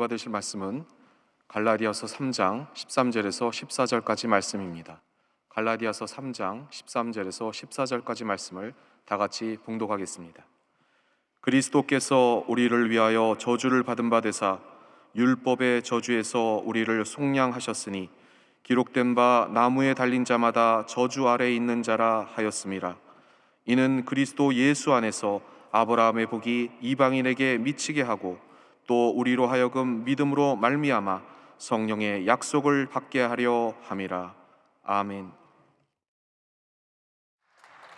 받으실 말씀은 갈라디아서 3장 13절에서 14절까지 말씀입니다. 갈라디아서 3장 13절에서 14절까지 말씀을 다 같이 봉독하겠습니다. 그리스도께서 우리를 위하여 저주를 받은 바 되사 율법의 저주에서 우리를 속량하셨으니 기록된 바 나무에 달린 자마다 저주 아래에 있는 자라 하였음이라. 이는 그리스도 예수 안에서 아브라함의 복이 이방인에게 미치게 하고 또 우리로 하여금 믿음으로 말미암아 성령의 약속을 받게 하려 함이라. 아멘.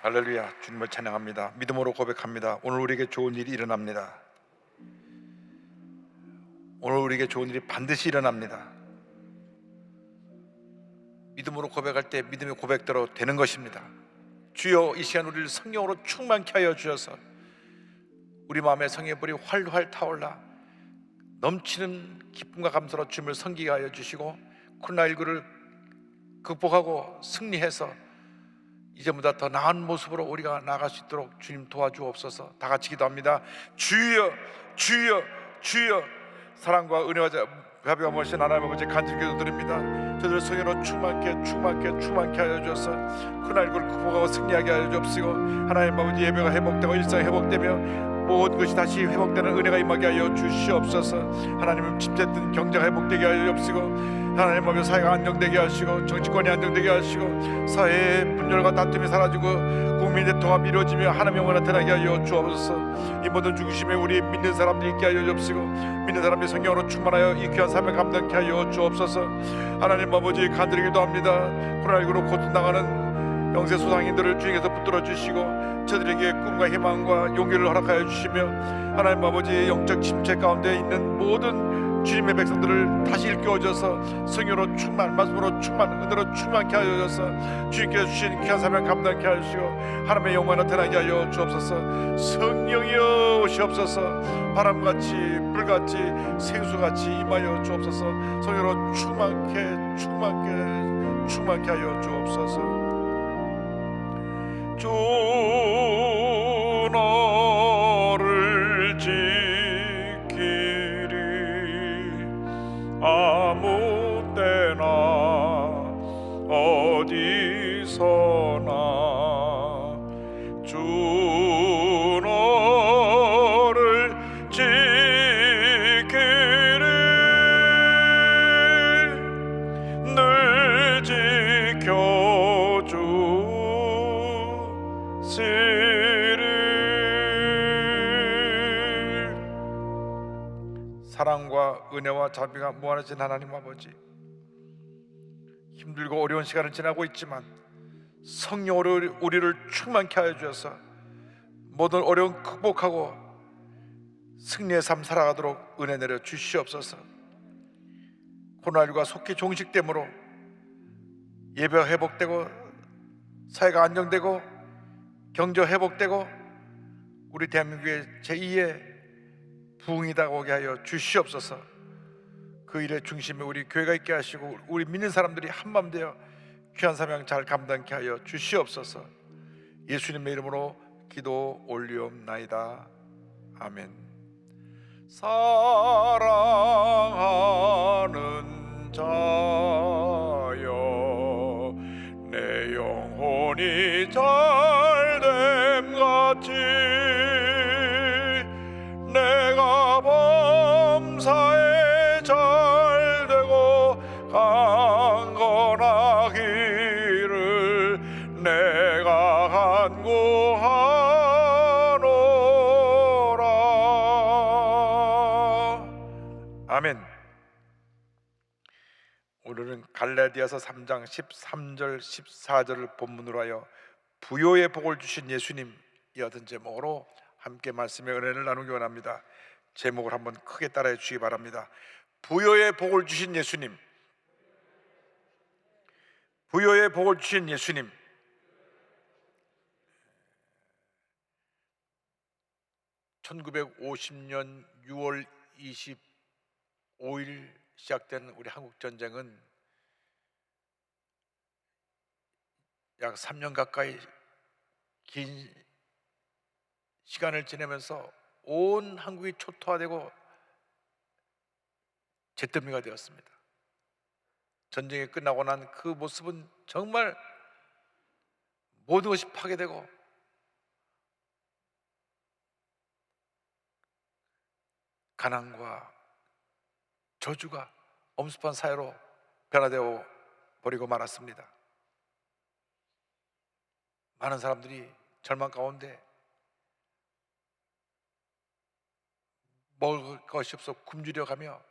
할렐루야. 주님을 찬양합니다. 믿음으로 고백합니다. 오늘 우리에게 좋은 일이 일어납니다. 오늘 우리에게 좋은 일이 반드시 일어납니다. 믿음으로 고백할 때 믿음의 고백대로 되는 것입니다. 주여, 이 시간 우리를 성령으로 충만케 하여 주셔서 우리 마음에 성령의 불이 활활 타올라 넘치는 기쁨과 감사로 주님을 섬기게 하여 주시고 코로나19를 극복하고 승리해서 이제보다 더 나은 모습으로 우리가 나아갈 수 있도록 주님 도와주옵소서. 다 같이 기도합니다. 주여, 주여, 주여. 사랑과 은혜와 자비가 모신 하나님 아버지 간절히 기도드립니다. 저들 성령으로 충만케 하여 주셔서 코로나19를 극복하고 승리하게 하여 주옵시고, 하나님 아버지 예배가 회복되고 일상이 회복되며 모든 것이 다시 회복되는 은혜가 임하게 하여 주시옵소서. 하나님은 침체된 경제가 회복되게 하여 주옵시고, 하나님 아버지 사회가 안정되게 하시고 정치권이 안정되게 하시고 사회의 분열과 다툼이 사라지고 국민의 통합이 이루어지며 하나님의 영광 나타나게 하여 주옵소서. 이 모든 중심에 우리 믿는 사람들이 있게 하여 주옵시고 믿는 사람들이 성령으로 충만하여 이 귀한 삶을 감당케 하여 주옵소서. 하나님 아버지 간절히 기도합니다. 코로나19로 고통당하는 영세 소상인들을 주님께서 붙들어 주시고 저들에게 꿈과 희망과 용기를 허락하여 주시며, 하나님 아버지 영적 침체 가운데 있는 모든 주님의 백성들을 다시 일깨워줘서 성령으로 충만, 말씀으로 충만, 은혜로 충만케 하여 주셔서 주님께서 주신 귀한 삶을 감당케 하시고 하나님의 영광 나타나게 하여 주옵소서. 성령이여 오시옵소서. 바람같이 불같이 생수같이 임하여 주옵소서. 성령으로 충만케 하여 주옵소서. 주 너를 지키리 아무 때나 어디서나. 주 너를 지키리 늘 지켜주시리. 사랑과 은혜와 자비가 무한하신 하나님 아버지, 힘들고 어려운 시간을 지나고 있지만 성령으로 우리를 충만케 하여 주셔서 모든 어려움 극복하고 승리의 삶 살아가도록 은혜 내려 주시옵소서. 코로나19가 속히 종식됨으로 예배가 회복되고 사회가 안정되고 경제 회복되고 우리 대한민국의 제2의 부흥이 다가오게 하여 주시옵소서. 그 일의 중심에 우리 교회가 있게 하시고 우리 믿는 사람들이 한마음 되어 귀한 사명 잘 감당케 하여 주시옵소서. 예수님의 이름으로 기도 올리옵나이다. 아멘. 사랑하는 자여, 내 영혼이 잘됨 같이 내가 범사에 잘되고 강건하기를 내가 간구하노라. 아멘. 오늘은 갈라디아서 3장 13절 14절을 본문으로 하여 부요의 복을 주신 예수님, 이어든 제목으로 함께 말씀의 은혜를 나누기 원합니다. 제목을 한번 크게 따라해 주시기 바랍니다. 부요의 복을 주신 예수님, 부요의 복을 주신 예수님. 1950년 6월 25일 시작된 우리 한국 전쟁은 약 3년 가까이 긴 시간을 지내면서 온 한국이 초토화되고 잿더미가 되었습니다. 전쟁이 끝나고 난 그 모습은 정말 모든 것이 파괴되고 가난과 저주가 엄습한 사회로 변화되어 버리고 말았습니다. 많은 사람들이 절망 가운데 먹을 것이 없어 굶주려 가며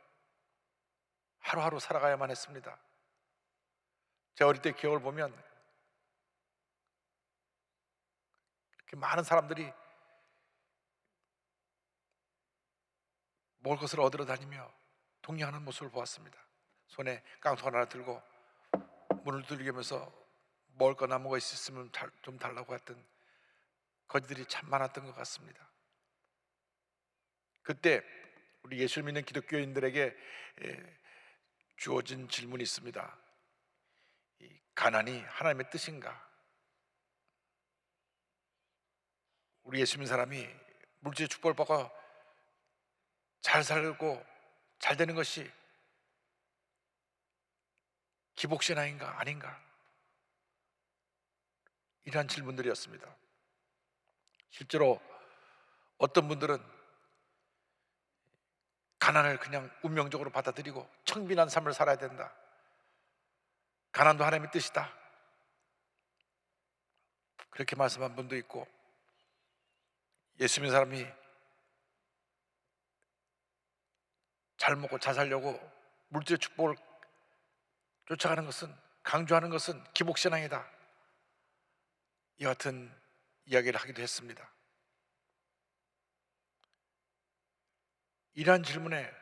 하루하루 살아가야만 했습니다. 제 어릴 때 기억을 보면 이렇게 많은 사람들이 먹을 것을 얻으러 다니며 동냥하는 모습을 보았습니다. 손에 깡통 하나 들고 문을 두들기면서 먹을 거 남은 거 있으면 좀 달라고 했던 거지들이 참 많았던 것 같습니다. 그때 우리 예수 믿는 기독교인들에게 주어진 질문이 있습니다. 이 가난이 하나님의 뜻인가? 우리 예수 믿는 사람이 물질의 축복을 받고 잘 살고 잘 되는 것이 기복신앙인가 아닌가? 이러한 질문들이었습니다. 실제로 어떤 분들은 가난을 그냥 운명적으로 받아들이고 청빈한 삶을 살아야 된다, 가난도 하나님의 뜻이다, 그렇게 말씀한 분도 있고, 예수 믿는 사람이 잘 먹고 잘 살려고 물질의 축복을 쫓아가는 것은, 강조하는 것은 기복신앙이다, 이 같은 이야기를 하기도 했습니다. 이러한 질문에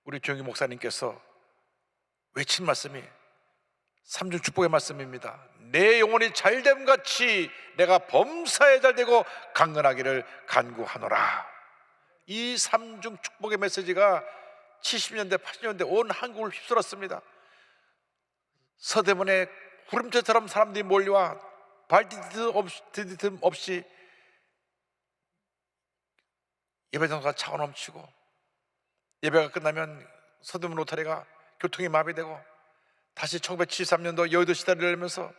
우리 조영기 목사님께서 외친 말씀이 삼중 축복의 말씀입니다. 내 영혼이 잘됨 같이 내가 범사에 잘되고 강건하기를 간구하노라. 이 삼중 축복의 메시지가 70년대 80년대 온 한국을 휩쓸었습니다. 서대문에 구름대처럼 사람들이 몰려와 발디딤 없이 예배당가 차고 넘치고, 예배가 끝나면 서대문 로타리가 교통이 마비되고, 다시 1973년도 여의도 시대를 열면서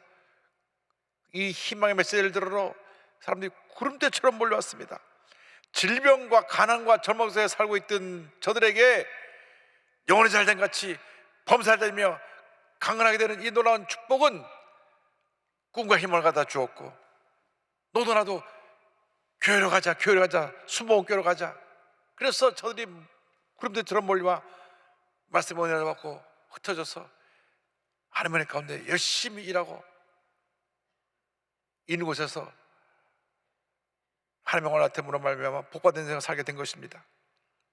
이 희망의 메시지를 들으러 사람들이 구름대처럼 몰려왔습니다. 질병과 가난과 절망 속에 살고 있던 저들에게 영혼이 잘된 같이 범사되며 강건하게 되는 이 놀라운 축복은 꿈과 힘을 갖다 주었고, 너도 나도 교회로 가자, 교회로 가자, 수목교회로 가자. 그래서 저들이 구름대처럼 몰려와 말씀의 은혜를 받고 흩어져서 하나님의 가운데 열심히 일하고 있는 곳에서 하나님의 원하템으로 말미암아 복받은 생을 살게 된 것입니다.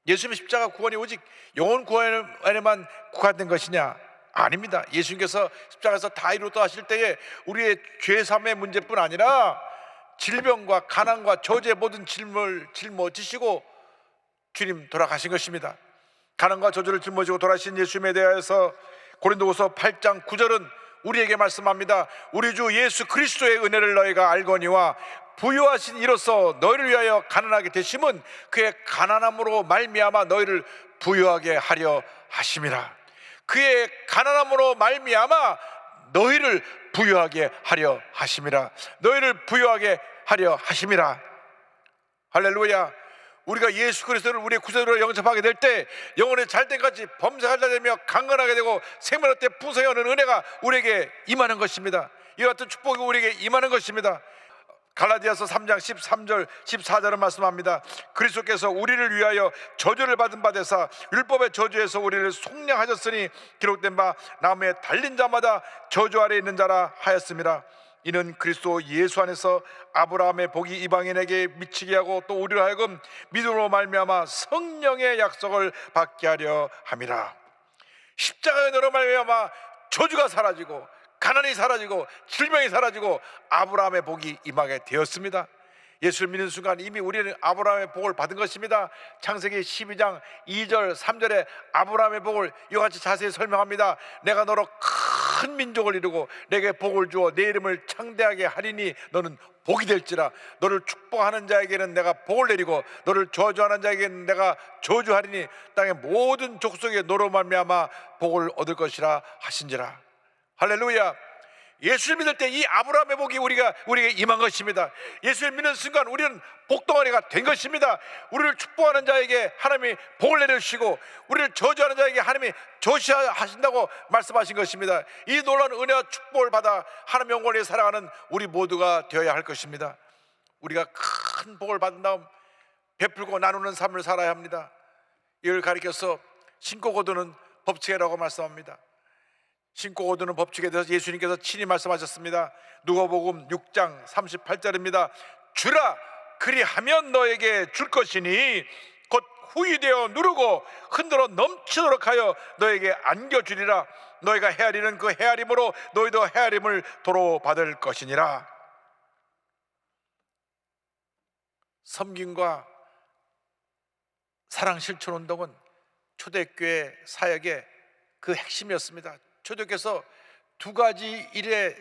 예수님의 십자가 구원이 오직 영혼 구원에만 국한된 것이냐? 아닙니다. 예수님께서 십자가에서 다 이루었다 하실 때에 우리의 죄삼의 문제뿐 아니라 질병과 가난과 저주의 모든 짐을 짊어지시고 주님 돌아가신 것입니다. 가난과 저주를 짊어지고 돌아가신 예수님에 대하여서 고린도후서 8장 9절은 우리에게 말씀합니다. 우리 주 예수 그리스도의 은혜를 너희가 알거니와 부유하신 이로써 너희를 위하여 가난하게 되심은 그의 가난함으로 말미암아 너희를 부유하게 하려 하심이라. 그의 가난함으로 말미암아 너희를 부유하게 하려 하심이라. 너희를 부유하게 하려 하심이라. 할렐루야. 우리가 예수 그리스도를 우리의 구세주로 영접하게 될 때 영혼의 잘된까지 범사가 되며 강건하게 되고 생명의 때 풍성히 오는 은혜가 우리에게 임하는 것입니다. 이와 같은 축복이 우리에게 임하는 것입니다. 갈라디아서 3장 13절 14절은 말씀합니다. 그리스도께서 우리를 위하여 저주를 받은 바 되사 율법의 저주에서 우리를 속량하셨으니 기록된 바 나무에 달린 자마다 저주 아래 있는 자라 하였습니다. 이는 그리스도 예수 안에서 아브라함의 복이 이방인에게 미치게 하고 또 우리로 하여금 믿음으로 말미암아 성령의 약속을 받게 하려 함이라. 십자가의 너로 말미암아 저주가 사라지고 가난이 사라지고 질병이 사라지고 아브라함의 복이 임하게 되었습니다. 예수를 믿는 순간 이미 우리는 아브라함의 복을 받은 것입니다. 창세기 12장 2절 3절에 아브라함의 복을 이와 같이 자세히 설명합니다. 내가 너로 큰 민족을 이루고 내게 복을 주어 내 이름을 창대하게 하리니 너는 복이 될지라. 너를 축복하는 자에게는 내가 복을 내리고 너를 저주하는 자에게는 내가 저주하리니 땅의 모든 족속에 너로 말미암아 복을 얻을 것이라 하신지라. 할렐루야. 예수를 믿을 때 이 아브라함의 복이 우리에게 임한 것입니다. 예수를 믿는 순간 우리는 복덩어리가 된 것입니다. 우리를 축복하는 자에게 하나님이 복을 내려주시고 우리를 저주하는 자에게 하나님이 저주하신다고 말씀하신 것입니다. 이 놀라운 은혜와 축복을 받아 하나님의 영광을 살아가는 우리 모두가 되어야 할 것입니다. 우리가 큰 복을 받은 다음 베풀고 나누는 삶을 살아야 합니다. 이를 가리켜서 신고 거두는 법칙이라고 말씀합니다. 신고 거두는 법칙에 대해서 예수님께서 친히 말씀하셨습니다. 누가복음 6장 38절입니다. 주라 그리하면 너에게 줄 것이니 곧 후이되어 누르고 흔들어 넘치도록 하여 너에게 안겨주리라. 너희가 헤아리는 그 헤아림으로 너희도 헤아림을 도로 받을 것이니라. 섬김과 사랑 실천 운동은 초대교회 사역의 그 핵심이었습니다. 초대교회에서 두 가지 일에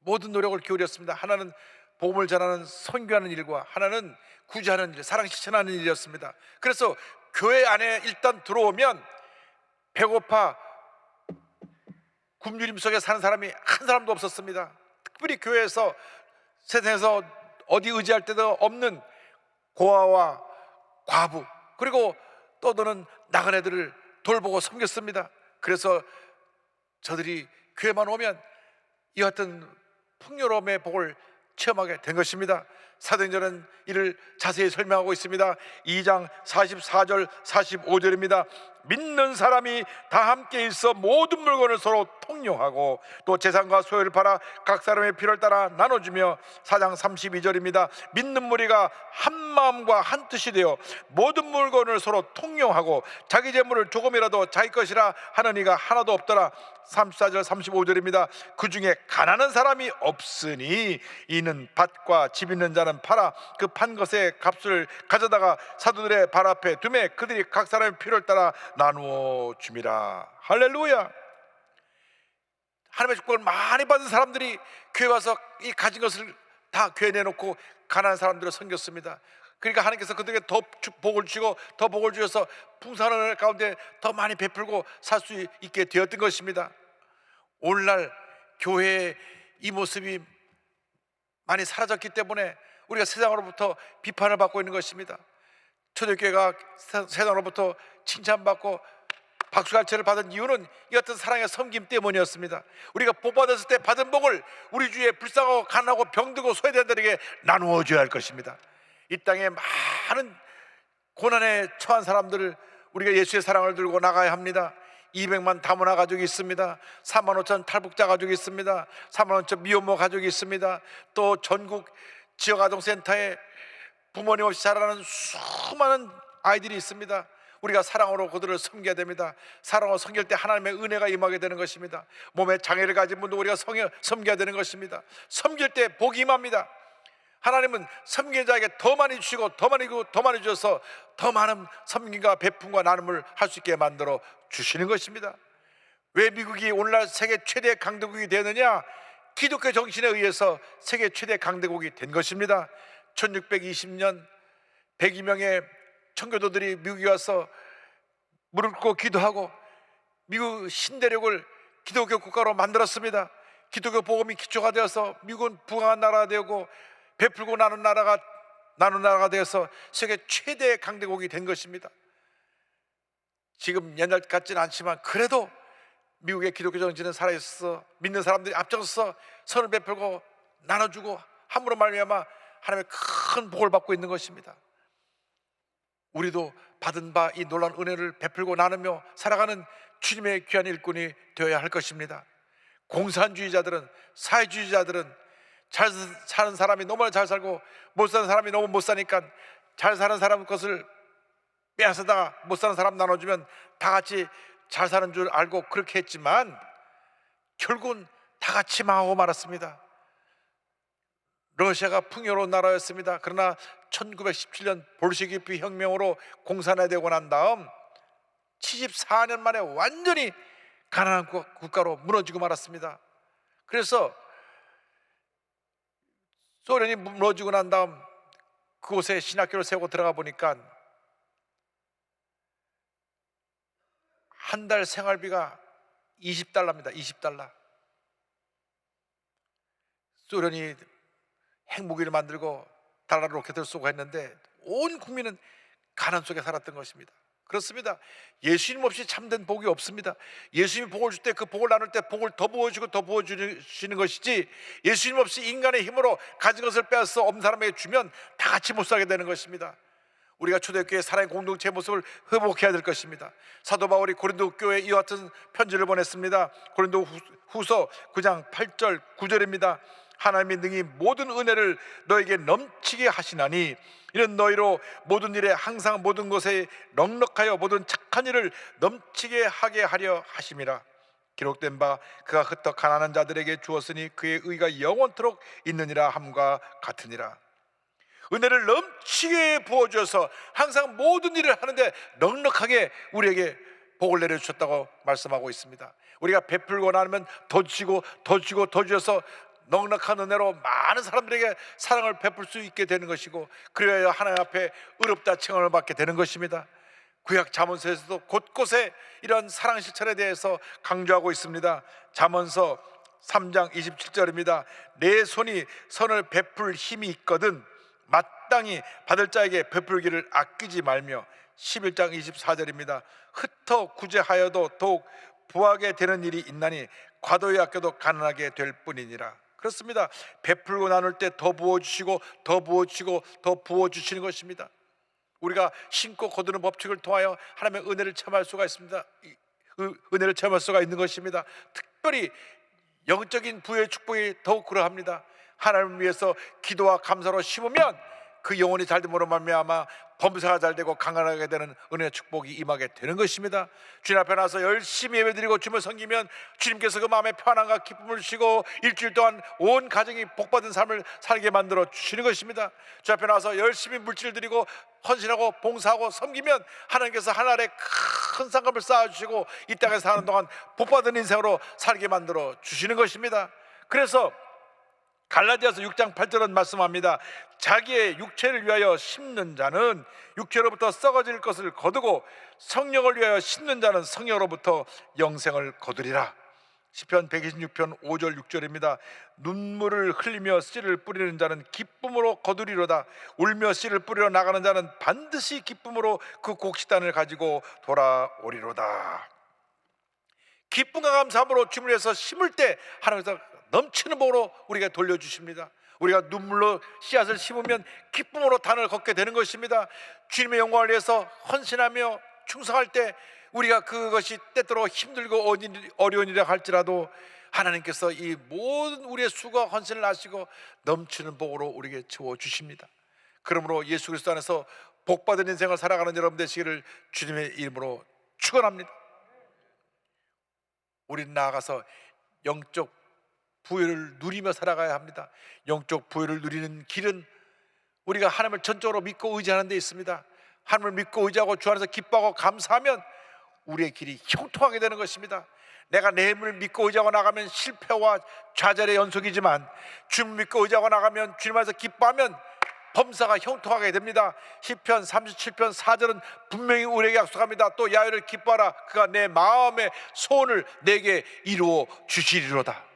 모든 노력을 기울였습니다. 하나는 복음을 전하는 선교하는 일과 하나는 구제하는 일, 사랑 실천하는 일이었습니다. 그래서 교회 안에 일단 들어오면 배고파 굶주림 속에 사는 사람이 한 사람도 없었습니다. 특별히 교회에서 세상에서 어디 의지할 데도 없는 고아와 과부 그리고 떠드는 나그네들을 돌보고 섬겼습니다. 그래서 저들이 교회만 오면 이와 같은 풍요로움의 복을 체험하게 된 것입니다. 사도행전은 이를 자세히 설명하고 있습니다. 2장 44절 45절입니다. 믿는 사람이 다 함께 있어 모든 물건을 서로 통용하고 또 재산과 소유를 팔아 각 사람의 필요를 따라 나눠주며 4장 32절입니다. 믿는 무리가 한 마음과 한 뜻이 되어 모든 물건을 서로 통용하고 자기 재물을 조금이라도 자기 것이라 하는 이가 하나도 없더라. 34절 35절입니다. 그 중에 가난한 사람이 없으니 이는 밭과 집 있는 자는 팔아 그 판 것의 값을 가져다가 사도들의 발 앞에 두매 그들이 각 사람의 필요를 따라 나누어 줌이라. 할렐루야. 하나님의 축복을 많이 받은 사람들이 교회 와서 이 가진 것을 다 교회 내놓고 가난한 사람들을 섬겼습니다. 그러니까 하나님께서 그들에게 더 복을 주시고 더 복을 주셔서 풍성한 가운데 더 많이 베풀고 살 수 있게 되었던 것입니다. 오늘날 교회의 이 모습이 많이 사라졌기 때문에 우리가 세상으로부터 비판을 받고 있는 것입니다. 초대교회가 세상으로부터 칭찬받고 박수갈채를 받은 이유는 이 같은 사랑의 섬김 때문이었습니다. 우리가 복받았을 때 받은 복을 우리 주위에 불쌍하고 가난하고 병들고 소외된 자들에게 나누어 줘야 할 것입니다. 이 땅에 많은 고난에 처한 사람들을 우리가 예수의 사랑을 들고 나가야 합니다. 200만 다문화 가족이 있습니다. 4만 5천 탈북자 가족이 있습니다. 4만 5천 미혼모 가족이 있습니다. 또 전국 지역아동센터에 부모님 없이 자라는 수많은 아이들이 있습니다. 우리가 사랑으로 그들을 섬겨야 됩니다. 사랑으로 섬길 때 하나님의 은혜가 임하게 되는 것입니다. 몸에 장애를 가진 분도 우리가 섬겨야 되는 것입니다. 섬길 때 복이 임합니다. 하나님은 섬기는 자에게 더 많이 주시고 더 많이 주셔서 더 많은 섬김과 베품과 나눔을 할 수 있게 만들어 주시는 것입니다. 왜 미국이 오늘날 세계 최대 강대국이 되느냐? 기독교 정신에 의해서 세계 최대 강대국이 된 것입니다. 1620년 102명의 청교도들이 미국에 와서 무릎 꿇고 기도하고 미국 신대륙을 기독교 국가로 만들었습니다. 기독교 복음이 기초가 되어서 미국은 부강한 나라가 되고 베풀고 나눈 나라가 되어서 세계 최대 강대국이 된 것입니다. 지금 옛날 같지는 않지만 그래도 미국의 기독교 정신은 살아있어 믿는 사람들이 앞장서서 선을 베풀고 나눠주고 함으로 말미암아 하나님의 큰 복을 받고 있는 것입니다. 우리도 받은 바 이 놀라운 은혜를 베풀고 나누며 살아가는 주님의 귀한 일꾼이 되어야 할 것입니다. 공산주의자들은, 사회주의자들은 잘 사는 사람이 너무 잘 살고 못 사는 사람이 너무 못 사니까 잘 사는 사람 것을 빼앗아다가 못 사는 사람 나눠주면 다 같이 잘 사는 줄 알고 그렇게 했지만 결국은 다 같이 망하고 말았습니다. 러시아가 풍요로운 나라였습니다. 그러나 1917년 볼셰비키 혁명으로 공산화되고 난 다음 74년 만에 완전히 가난한 국가로 무너지고 말았습니다. 그래서 소련이 무너지고 난 다음 그곳에 신학교를 세우고 들어가 보니까 한 달 생활비가 20달러입니다. 20달러. 소련이 핵무기를 만들고 달러 로켓을 쏘고 했는데 온 국민은 가난 속에 살았던 것입니다. 그렇습니다. 예수님 없이 참된 복이 없습니다. 예수님이 복을 줄 때 그 복을 나눌 때 복을 더 부어주고 더 부어주시는 것이지, 예수님 없이 인간의 힘으로 가진 것을 빼앗아 없는 사람에게 주면 다 같이 못 살게 되는 것입니다. 우리가 초대교회 사랑의 공동체 모습을 회복해야 될 것입니다. 사도 바울이 고린도 교회에 이와 같은 편지를 보냈습니다. 고린도 후서 9장 8절 9절입니다. 하나님이 능히 모든 은혜를 너에게 넘치게 하시나니 이는 너희로 모든 일에 항상 모든 것에 넉넉하여 모든 착한 일을 넘치게 하게 하려 하심이라. 기록된 바 그가 흩어 가난한 자들에게 주었으니 그의 의가 영원토록 있느니라 함과 같으니라. 은혜를 넘치게 부어주셔서 항상 모든 일을 하는데 넉넉하게 우리에게 복을 내려주셨다고 말씀하고 있습니다. 우리가 베풀고 나면 더 주시고 더 주시고 더 주셔서 넉넉한 은혜로 많은 사람들에게 사랑을 베풀 수 있게 되는 것이고, 그래야 하나님 앞에 의롭다 칭함을 받게 되는 것입니다. 구약 잠언서에서도 곳곳에 이런 사랑 실천에 대해서 강조하고 있습니다. 잠언서 3장 27절입니다. 내 손이 선을 베풀 힘이 있거든 마땅히 받을 자에게 베풀기를 아끼지 말며. 11장 24절입니다. 흩어 구제하여도 더욱 부하게 되는 일이 있나니 과도히 아껴도 가난하게 될 뿐이니라. 그렇습니다. 베풀고 나눌 때 더 부어주시고 더 부어주시고 더 부어주시는 것입니다. 우리가 신고 거두는 법칙을 통하여 하나님의 은혜를 체험할 수가 있습니다. 은혜를 체험할 수가 있는 것입니다. 특별히 영적인 부의 축복이 더욱 그러합니다. 하나님을 위해서 기도와 감사로 심으면 그 영혼이 잘됨으로 말미암아 범사가 잘되고 강건하게 되는 은혜의 축복이 임하게 되는 것입니다. 주님 앞에 나서 열심히 예배드리고 주님을 섬기면 주님께서 그 마음에 편안과 기쁨을 주시고 일주일 동안 온 가정이 복받은 삶을 살게 만들어 주시는 것입니다. 주 앞에 나서 열심히 물질 드리고 헌신하고 봉사하고 섬기면 하나님께서 하늘에 큰 상급을 쌓아주시고 이 땅에 사는 동안 복받은 인생으로 살게 만들어 주시는 것입니다. 그래서 갈라디아서 6장 8절은 말씀합니다. 자기의 육체를 위하여 심는 자는 육체로부터 썩어질 것을 거두고 성령을 위하여 심는 자는 성령으로부터 영생을 거두리라. 시편 126편 5절 6절입니다. 눈물을 흘리며 씨를 뿌리는 자는 기쁨으로 거두리로다. 울며 씨를 뿌리러 나가는 자는 반드시 기쁨으로 그 곡식단을 가지고 돌아오리로다. 기쁨과 감사함으로 주님을 위해서 심을 때 하나님께서 넘치는 복으로 우리가 돌려주십니다. 우리가 눈물로 씨앗을 심으면 기쁨으로 단을 걷게 되는 것입니다. 주님의 영광을 위해서 헌신하며 충성할 때 우리가 그것이 때때로 힘들고 어려운 일이라 할지라도 하나님께서 이 모든 우리의 수고와 헌신을 아시고 넘치는 복으로 우리에게 채워주십니다. 그러므로 예수 그리스도 안에서 복받은 인생을 살아가는 여러분 되시기를 주님의 이름으로 축원합니다. 우리는 나아가서 영적 부여를 누리며 살아가야 합니다. 영적 부여를 누리는 길은 우리가 하나님을 전적으로 믿고 의지하는 데 있습니다. 하나님을 믿고 의지하고 주 안에서 기뻐하고 감사하면 우리의 길이 형통하게 되는 것입니다. 내가 내 힘을 믿고 의지하고 나가면 실패와 좌절의 연속이지만 주님을 믿고 의지하고 나가면 주님 안에서 기뻐하면 범사가 형통하게 됩니다. 시편 37편 4절은 분명히 우리에게 약속합니다. 또 야훼를 기뻐하라. 그가 내 마음의 소원을 내게 이루어 주시리로다.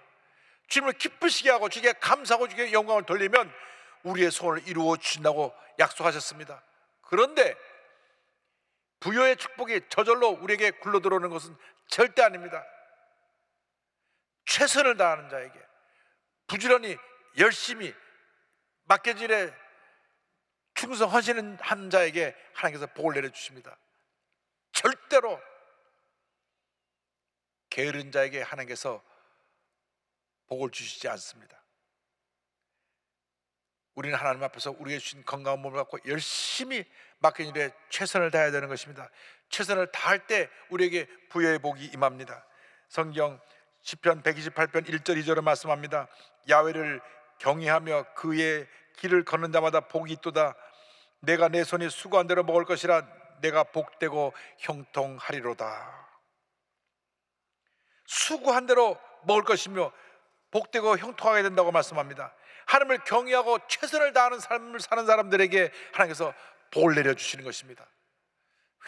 주님을 기쁘시게 하고 주께 감사하고 주께 영광을 돌리면 우리의 소원을 이루어 주신다고 약속하셨습니다. 그런데 부여의 축복이 저절로 우리에게 굴러들어오는 것은 절대 아닙니다. 최선을 다하는 자에게, 부지런히 열심히 맡겨진 일에 충성 헌신한 자에게 하나님께서 복을 내려주십니다. 절대로 게으른 자에게 하나님께서 복을 주시지 않습니다. 우리는 하나님 앞에서 우리에게 주신 건강한 몸을 갖고 열심히 맡긴 일에 최선을 다해야 되는 것입니다. 최선을 다할 때 우리에게 부여의 복이 임합니다. 성경 시편 128편 1절 2절을 말씀합니다. 야훼를 경외하며 그의 길을 걷는 자마다 복이 있도다. 내가 내 손이 수고한 대로 먹을 것이라. 내가 복되고 형통하리로다. 수고한 대로 먹을 것이며 복되고 형통하게 된다고 말씀합니다. 하나님을 경외하고 최선을 다하는 삶을 사는 사람들에게 하나님께서 복을 내려주시는 것입니다.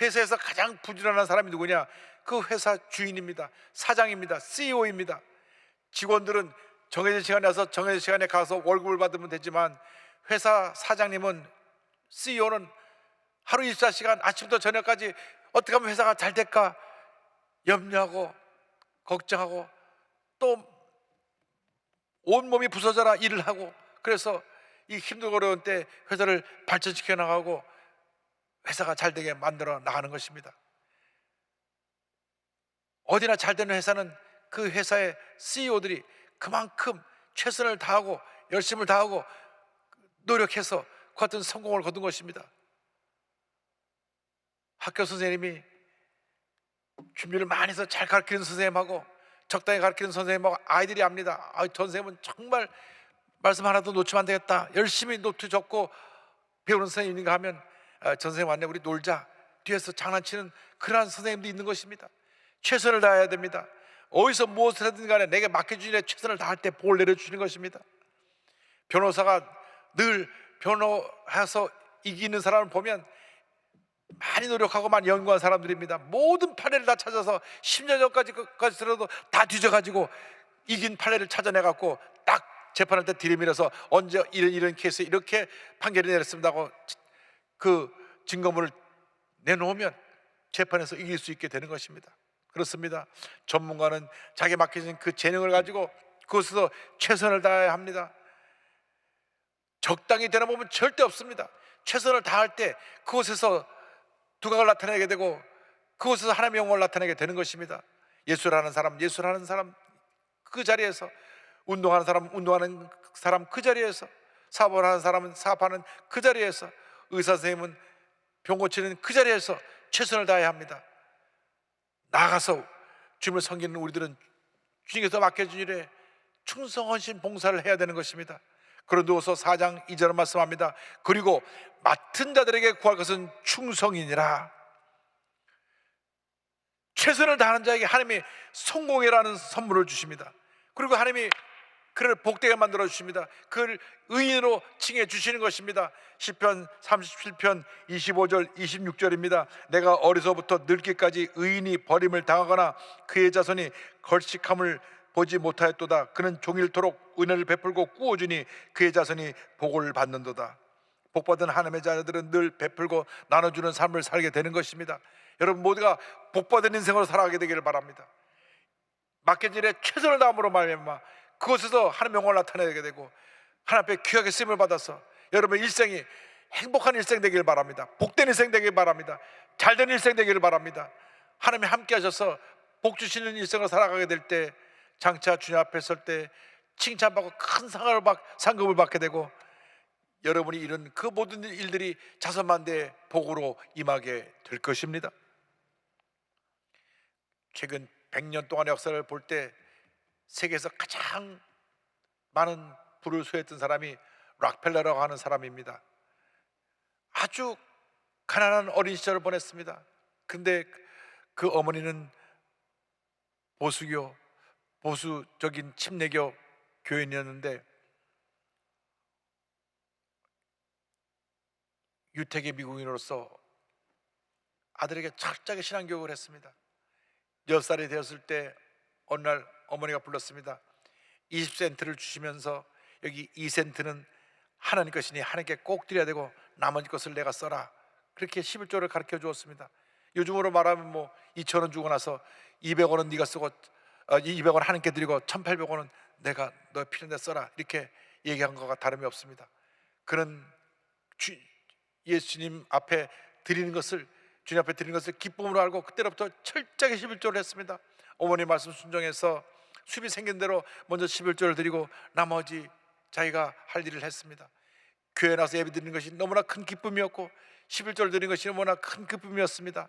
회사에서 가장 부지런한 사람이 누구냐? 그 회사 주인입니다. 사장입니다. CEO입니다. 직원들은 정해진 시간에 와서 정해진 시간에 가서 월급을 받으면 되지만, 회사 사장님은, CEO는 하루 24시간 아침부터 저녁까지 어떻게 하면 회사가 잘 될까 염려하고 걱정하고, 또 온몸이 부서져라 일을 하고, 그래서 이 힘들고 어려운 때 회사를 발전시켜 나가고 회사가 잘 되게 만들어 나가는 것입니다. 어디나 잘 되는 회사는 그 회사의 CEO들이 그만큼 최선을 다하고 열심을 다하고 노력해서 그 같은 성공을 거둔 것입니다. 학교 선생님이 준비를 많이 해서 잘 가르치는 선생님하고 적당히 가르치는 선생님하고 아이들이 압니다. 저 선생님은 정말 말씀 하나도 놓치면 안 되겠다, 열심히 노트 적고 배우는 선생님인가 하면, 전 선생님 왔네, 우리 놀자, 뒤에서 장난치는 그러한 선생님도 있는 것입니다. 최선을 다해야 됩니다. 어디서 무엇을 하든 간에 내게 맡겨주신 일에 최선을 다할 때 복을 내려주시는 것입니다. 변호사가 늘 변호해서 이기는 사람을 보면 많이 노력하고 많이 연구한 사람들입니다. 모든 판례를 다 찾아서 10년 전까지 들어도 다 뒤져가지고 이긴 판례를 찾아내갖고 딱 재판할 때 들이밀어서 언제 이런 케이스에 이렇게 판결이 내렸습니다 하고 그 증거물을 내놓으면 재판에서 이길 수 있게 되는 것입니다. 그렇습니다. 전문가는 자기 맡겨진 그 재능을 가지고 그것에서 최선을 다해야 합니다. 적당히 되나 보면 절대 없습니다. 최선을 다할 때 그곳에서 두각을 나타내게 되고 그곳에서 하나님의 영광을 나타내게 되는 것입니다. 예술하는 사람 그 자리에서, 운동하는 사람 그 자리에서, 사업하는 사람은 사업하는 그 자리에서, 의사 선생님은 병 고치는 그 자리에서 최선을 다해야 합니다. 나가서 주님을 섬기는 우리들은 주님께서 맡겨준 일에 충성 헌신 봉사를 해야 되는 것입니다. 고린도후서 4장 2절 말씀합니다. 그리고 맡은 자들에게 구할 것은 충성이니라. 최선을 다하는 자에게 하나님이 성공이라는 선물을 주십니다. 그리고 하나님이 그를 복되게 만들어 주십니다. 그를 의인으로 칭해 주시는 것입니다. 시편 37편 25절 26절입니다. 내가 어려서부터 늙기까지 의인이 버림을 당하거나 그의 자손이 걸식함을 보지 못하였도다. 그는 종일토록 은혜를 베풀고 꾸어주니 그의 자손이 복을 받는도다. 복받은 하나님의 자녀들은 늘 베풀고 나눠주는 삶을 살게 되는 것입니다. 여러분 모두가 복받은 인생으로 살아가게 되기를 바랍니다. 맡겨진 일에 최선을 다함으로 말미암아 그곳에서 하나님의 영광을 나타내게 되고 하나님 앞에 귀하게 쓰임을 받아서 여러분의 일생이 행복한 일생 되길 바랍니다. 복된 일생 되길 바랍니다. 잘된 일생 되기를 바랍니다. 하나님이 함께 하셔서 복 주시는 일생을 살아가게 될 때 장차 주님 앞에 설 때 칭찬받고 큰 상급을 받게 되고 여러분이 이룬 그 모든 일들이 자선만대의 복으로 임하게 될 것입니다. 최근 100년 동안의 역사를 볼 때 세계에서 가장 많은 부를 소유했던 사람이 락펠러라고 하는 사람입니다. 아주 가난한 어린 시절을 보냈습니다. 근데 그 어머니는 보수적인 침례교 교인이었는데 유태계 미국인으로서 아들에게 철저하게 신앙교육을 했습니다. 10살이 되었을 때 어느 날 어머니가 불렀습니다. 20센트를 주시면서 여기 2센트는 하나님 것이니 하나님께 꼭 드려야 되고 나머지 것을 내가 써라. 그렇게 11조를 가르쳐 주었습니다. 요즘으로 말하면 2,000원 주고 나서 200원은 네가 쓰고 200원 하나님께 드리고 1,800원은 내가 너 필요한 데 써라. 이렇게 얘기한 것과 다름이 없습니다. 그는 예수님 앞에 드리는 것을, 주님 앞에 드리는 것을 기쁨으로 알고 그때로부터 철저하게 11조를 했습니다. 어머니 말씀 순종해서 수입이 생긴 대로 먼저 11조를 드리고 나머지 자기가 할 일을 했습니다. 교회 나서 예배 드리는 것이 너무나 큰 기쁨이었고 11조를 드리는 것이 너무나 큰 기쁨이었습니다.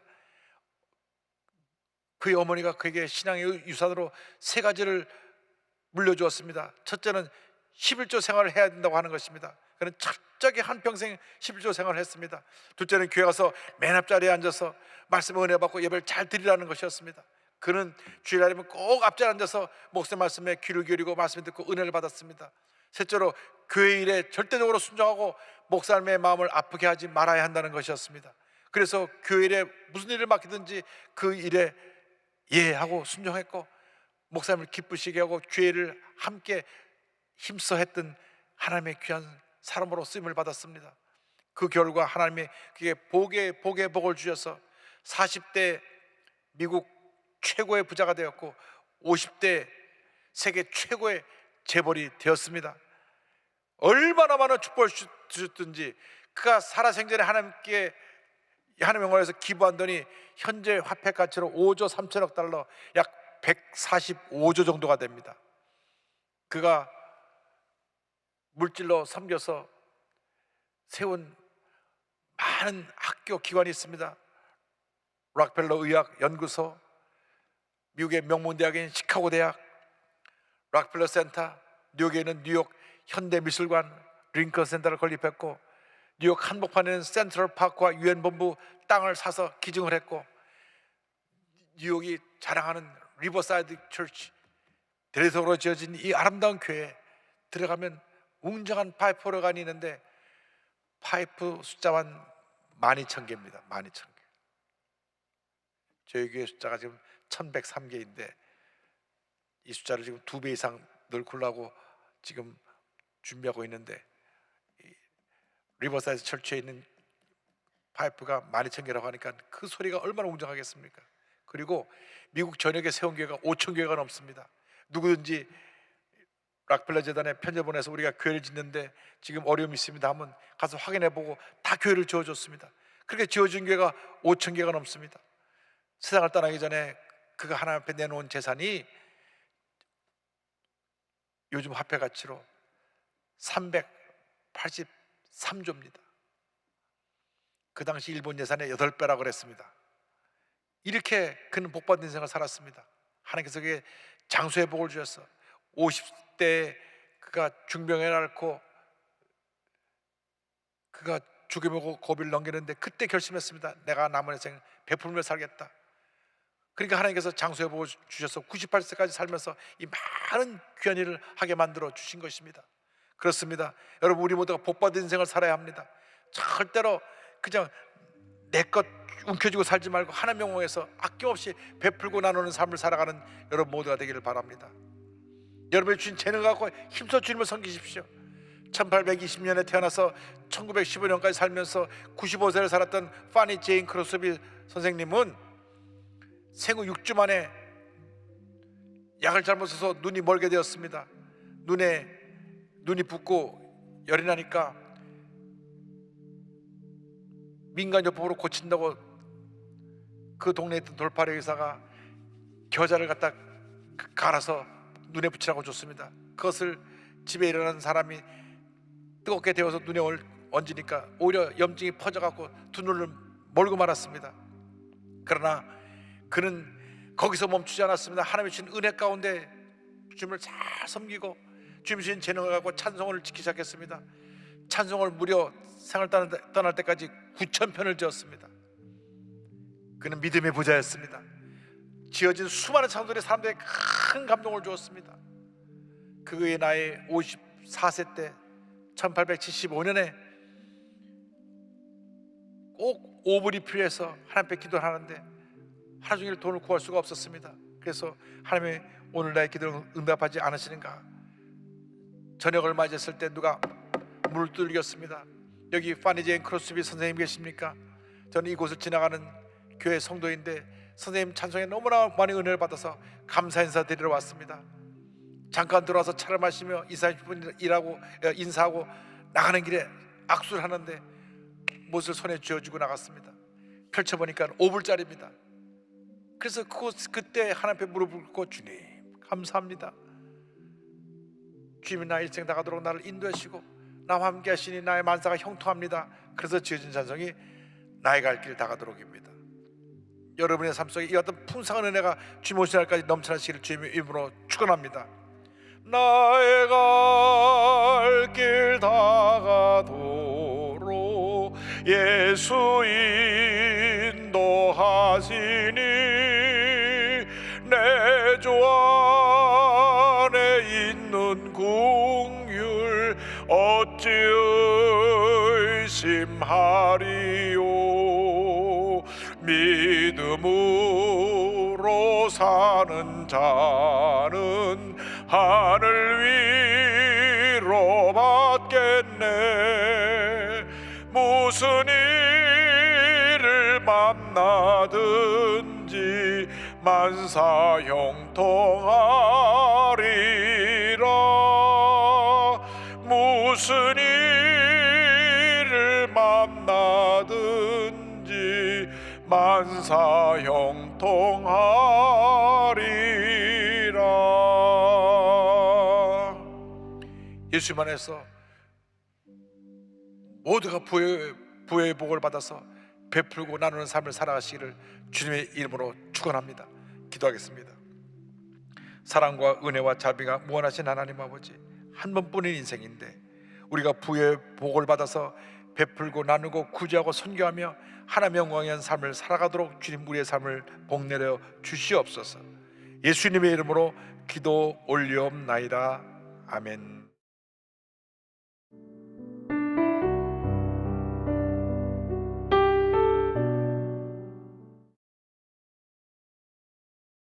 그의 어머니가 그에게 신앙의 유산으로 3가지를 물려주었습니다. 첫째는 11조 생활을 해야 된다고 하는 것입니다. 그는 철저하게 한평생 11조 생활을 했습니다. 둘째는 교회 가서 맨 앞자리에 앉아서 말씀의 은혜 받고 예배를 잘 드리라는 것이었습니다. 그는 주일날이면 꼭 앞자리에 앉아서 목사님 말씀에 귀를 기울이고 말씀 듣고 은혜를 받았습니다. 셋째로 교회 일에 절대적으로 순종하고 목사님의 마음을 아프게 하지 말아야 한다는 것이었습니다. 그래서 교회 일에 무슨 일을 맡기든지 그 일에 예 하고 순종했고 목사님을 기쁘시게 하고 교회를 함께 힘써 했던 하나님의 귀한 사람으로 쓰임을 받았습니다. 그 결과 하나님이 그게 복의 복을 주셔서 40대 미국 최고의 부자가 되었고 50대 세계 최고의 재벌이 되었습니다. 얼마나 많은 축복을 주셨든지 그가 살아생전에 하나님께 하나님의 영광에서 기부한 돈이 현재 화폐 가치로 5조 3천억 달러, 약 145조 정도가 됩니다. 그가 물질로 섬겨서 세운 많은 학교 기관이 있습니다. 락펠러 의학 연구소, 미국의 명문 대학인 시카고 대학, 락펠러 센터, 뉴욕에 있는 뉴욕 현대 미술관 링컨 센터를 건립했고, 뉴욕 한복판에 있는 센트럴 파크와 유엔 본부 땅을 사서 기증을 했고, 뉴욕이 자랑하는 리버사이드 처치 대리석으로 지어진 이 아름다운 교회에 들어가면 웅장한 파이프 오르간이 있는데 파이프 숫자만 12,000개입니다. 12,000개. 저희 교회 숫자가 지금 1103개인데 이 숫자를 지금 2배 이상 늘리려고 지금 준비하고 있는데, 리버사이드 철치에 있는 파이프가 12,000개라고 하니까 그 소리가 얼마나 웅장하겠습니까? 그리고 미국 전역에 세운 교회가 5,000교회가 넘습니다. 누구든지 락펠러 재단에 편지 보내서 우리가 교회를 짓는데 지금 어려움이 있습니다 하면 가서 확인해보고 다 교회를 지어줬습니다. 그렇게 지어준 교회가 5,000개가 넘습니다. 세상을 떠나기 전에 그가 하나님 앞에 내놓은 재산이 요즘 화폐 가치로 383조입니다. 그 당시 일본 예산의 8배라고 그랬습니다. 이렇게 그는 복받은 인생을 살았습니다. 하나님께서 그에게 장수의 복을 주셨어. 50대에 그가 중병에 앓고 그가 죽음의 고비를 넘기는데 그때 결심했습니다. 내가 남은 인생 베풀며 살겠다. 그러니까 하나님께서 장수의 복을 주셔서 98세까지 살면서 이 많은 귀한 일을 하게 만들어 주신 것입니다. 그렇습니다. 여러분, 우리 모두가 복받은 인생을 살아야 합니다. 절대로 그냥 내 것 움켜쥐고 살지 말고 하나님 영광에서 아낌없이 베풀고 나누는 삶을 살아가는 여러분 모두가 되기를 바랍니다. 여러분의 주신 재능을 갖고 힘써 주님을 섬기십시오. 1820년에 태어나서 1915년까지 살면서 95세를 살았던 파니 제인 크로스비 선생님은 생후 6주 만에 약을 잘못 써서 눈이 멀게 되었습니다. 눈이 붓고 열이 나니까 민간요법으로 고친다고 그 동네에 있던 돌팔이 의사가 겨자를 갖다 갈아서 눈에 붙이라고 줬습니다. 그것을 집에 일어나는 사람이 뜨겁게 데워서 눈에 얹으니까 오히려 염증이 퍼져갖고 두 눈을 멀고 말았습니다. 그러나 그는 거기서 멈추지 않았습니다. 하나님의 주신 은혜 가운데 주님을 잘 섬기고 주님 주신 재능을 갖고 찬송을 지키기 시작했습니다. 찬송을 무려 생을 떠날 때까지 9,000편을 지었습니다. 그는 믿음의 부자였습니다. 지어진 수많은 찬송들이 사람들에게 큰 감동을 주었습니다. 그의 나이 54세 때 1875년에 꼭 5불이 필요해서 하나님 앞에 기도를 하는데 하루 종일 돈을 구할 수가 없었습니다. 그래서 하나님이 오늘 나의 기도를 응답하지 않으시는가? 저녁을 맞이했을 때 누가 문을 두들겼습니다. 여기 파니 제인 크로스비 선생님 계십니까? 저는 이곳을 지나가는 교회 성도인데 선생님 찬송에 너무나 많이 은혜를 받아서 감사 인사 드리러 왔습니다. 잠깐 들어와서 차를 마시며 20-30분 인사하고 나가는 길에 악수를 하는데 못을 손에 쥐어주고 나갔습니다. 펼쳐보니까 5불짜리입니다. 그래서 그때 하나님 앞에 무릎을 꿇고 주님 감사합니다. 주님이 나의 일생 나가도록 나를 인도하시고 나와 함께 하시니 나의 만사가 형통합니다. 그래서 지어진 찬송이 나의 갈 길 다가도록입니다. 여러분의 삶 속에 이 어떤 풍성한 은혜가 주님 오신 날까지 넘쳐나시기를 주님의 이름으로 축원합니다. 나의 갈 길 다가도록 예수 인도하시니 주시는 긍휼 어찌 의심하리요. 믿음으로 사는 자는 하늘 위로 받겠네. 무슨 일을 만나든지 만사형통하리라. 무슨 일을 만나든지 만사형통하리라. 예수님 안에서 모두가 부의 복을 받아서 베풀고 나누는 삶을 살아가시기를 주님의 이름으로 축원합니다. 기도하겠습니다. 사랑과 은혜와 자비가 무한하신 하나님 아버지, 한 번뿐인 인생인데 우리가 부의 복을 받아서 베풀고 나누고 구제하고 선교하며 하나님의 영광의 위한 삶을 살아가도록 주님 우리의 삶을 복내려 주시옵소서. 예수님의 이름으로 기도 올리옵나이다. 아멘.